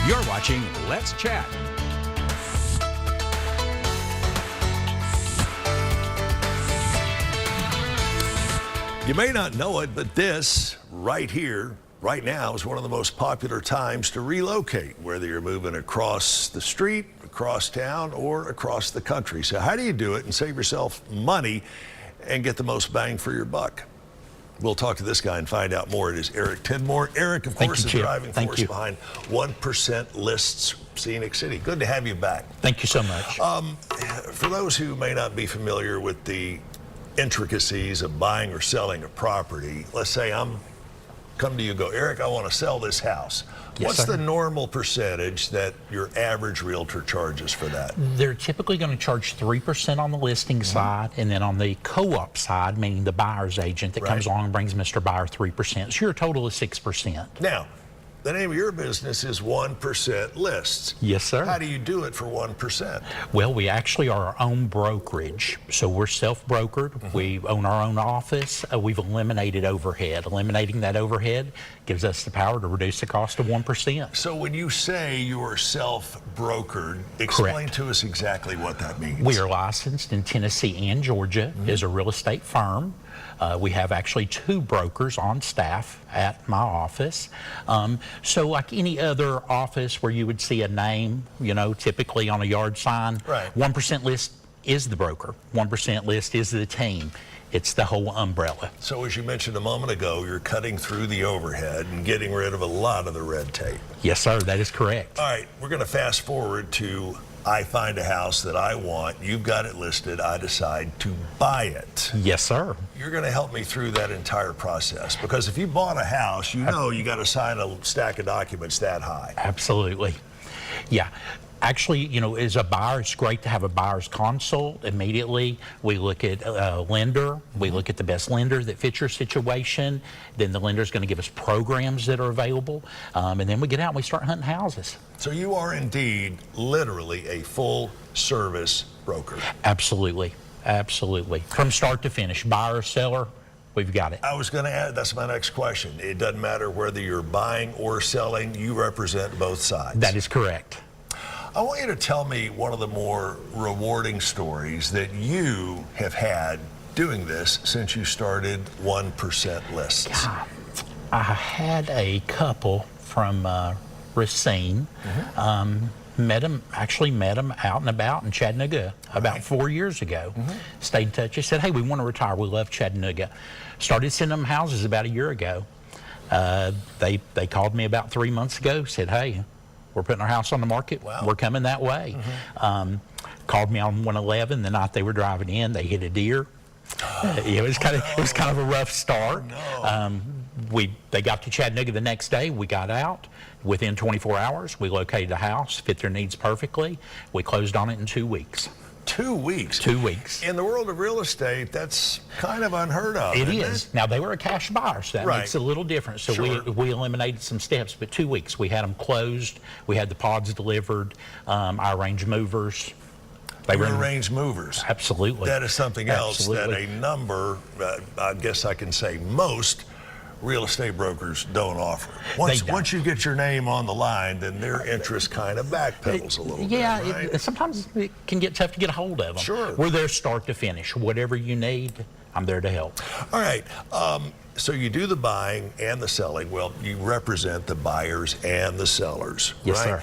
You're watching Let's Chat. You may not know it, but this right here, right now, is one of the most popular times to relocate, whether you're moving across the street, across town, or across the country. So how do you do it and save yourself money and get the most bang for your buck? We'll talk to this guy and find out more. It is Eric Tidmore. Eric, of course, the driving force behind 1% Lists Scenic City. Good to have you back. Thank you so much. For those who may not be familiar with the intricacies of buying or selling a property, let's say I'm come to you and go, Eric, I want to sell this house. Yes, What's sir. the normal percentage that your average realtor charges for that? They're typically going to charge 3% on the listing side, and then on the co-op side, meaning the buyer's agent that comes along and brings Mr. Buyer 3%. So your total is 6%. Now, the name of your business is 1% Lists. Yes, sir. How do you do it for 1%? Well, we actually are our own brokerage. So we're self-brokered. We own our own office. We've eliminated overhead. Eliminating that overhead gives us the power to reduce the cost of 1%. So when you say you are self-brokered, explain to us exactly what that means. We are licensed in Tennessee and Georgia as a real estate firm. We have actually 2 brokers on staff at my office. So like any other office where you would see a name, you know, typically on a yard sign, 1% List is the broker. 1% List is the team. It's the whole umbrella. So as you mentioned a moment ago, you're cutting through the overhead and getting rid of a lot of the red tape. Yes, sir, that is correct. All right, we're going to fast forward to I find a house that I want, you've got it listed, I decide to buy it. Yes, sir. You're going to help me through that entire process, because if you bought a house, you know you got to sign a stack of documents that high. Absolutely. Yeah. Actually, you know, as a buyer, it's great to have a buyer's consult. Immediately, we look at a lender. We look at the best lender that fits your situation. Then the lender's going to give us programs that are available. And then we get out and we start hunting houses. So you are indeed literally a full-service broker. Absolutely. Absolutely. From start to finish, buyer, seller, we've got it. I was going to add, that's my next question. It doesn't matter whether you're buying or selling, you represent both sides. That is correct. I want you to tell me one of the more rewarding stories that you have had doing this since you started 1% Lists. God, I had a couple from Racine. Met them out and about in Chattanooga about 4 years ago. Stayed in touch. They said, hey, we want to retire. We love Chattanooga. Started sending them houses about a year ago. They called me about 3 months ago, said, hey, we're putting our house on the market. Wow. We're coming that way. Called me on 111 the night they were driving in. They hit a deer. It was kind of a rough start. They got to Chattanooga the next day. We got out. Within 24 hours, we located a house, fit their needs perfectly. We closed on it in 2 weeks. 2 weeks? 2 weeks. In the world of real estate, that's kind of unheard of. It is. Now, they were a cash buyer, so that makes it a little different. So we eliminated some steps, but 2 weeks. We had them closed. We had the pods delivered. I arranged movers. They were arranged movers. Absolutely. That is something else that a number, I guess I can say most, real estate brokers don't offer. Once you get your name on the line, then their interest kind of backpedals a little bit. Yeah, sometimes it can get tough to get a hold of them. Sure. We're there start to finish. Whatever you need, I'm there to help. All right. So you do the buying and the selling. Well, you represent the buyers and the sellers, yes, right? Sir.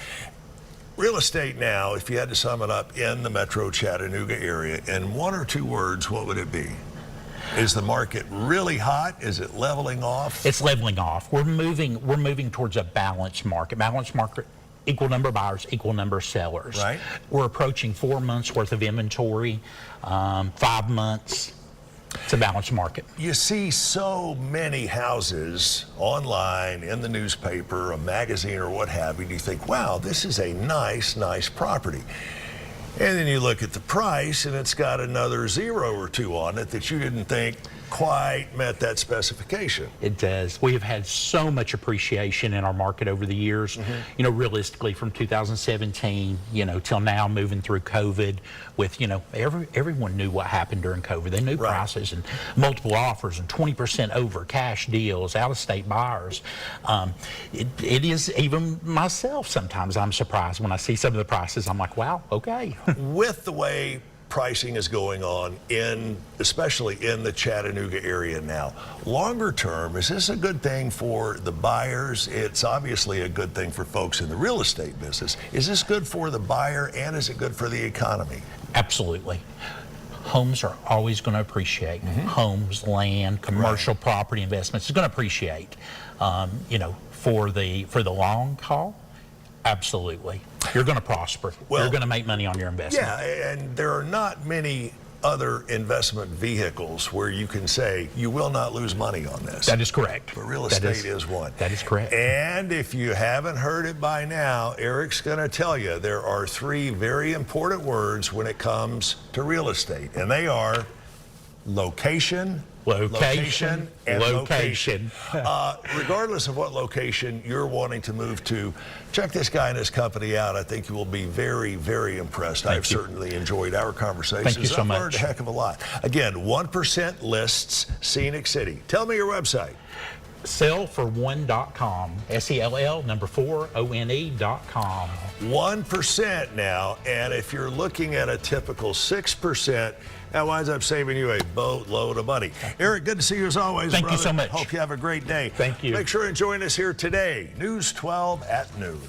Real estate now, if you had to sum it up in the metro Chattanooga area, in 1 or 2 words, what would it be? Is the market really hot? Is it leveling off? It's leveling off. We're moving towards a balanced market. Balanced market, equal number of buyers, equal number of sellers. Right. We're approaching 4 months worth of inventory, 5 months. It's a balanced market. You see so many houses online, in the newspaper, a magazine, or what have you, and you think, wow, this is a nice property. And then you look at the price, and it's got another 0 or 2 on it that you didn't think quite met that specification. It does. We have had so much appreciation in our market over the years. You know, realistically, from 2017, you know, till now, moving through COVID, with, you know, everyone knew what happened during COVID. They knew prices and multiple offers and 20% over, cash deals, out-of-state buyers. It is, even myself, sometimes I'm surprised when I see some of the prices. I'm like, wow, okay. With the way pricing is going on especially in the Chattanooga area now, longer term, is this a good thing for the buyers? It's obviously a good thing for folks in the real estate business. Is this good for the buyer, and is it good for the economy? Absolutely. Homes are always going to appreciate. Homes, land, commercial property investments is going to appreciate. You know, for the long haul, absolutely. You're going to prosper. Well, you're going to make money on your investment. Yeah, and there are not many other investment vehicles where you can say you will not lose money on this. That is correct. But real estate is one. That is correct. And if you haven't heard it by now, Eric's going to tell you there are 3 very important words when it comes to real estate, and they are location, Location, and location. Regardless of what location you're wanting to move to, check this guy and his company out. I think you will be very, very impressed. I've certainly enjoyed our conversations. Thank you so much. I've learned a heck of a lot. Again, 1% lists, Scenic City. Tell me your website. Sellfor1.com. SELL4ONE.com. 1% now, and if you're looking at a typical 6%, that winds up saving you a boatload of money. Eric, good to see you as always, Thank brother. you so much. Hope you have a great day. Thank you. Make sure to join us here today, News 12 at noon.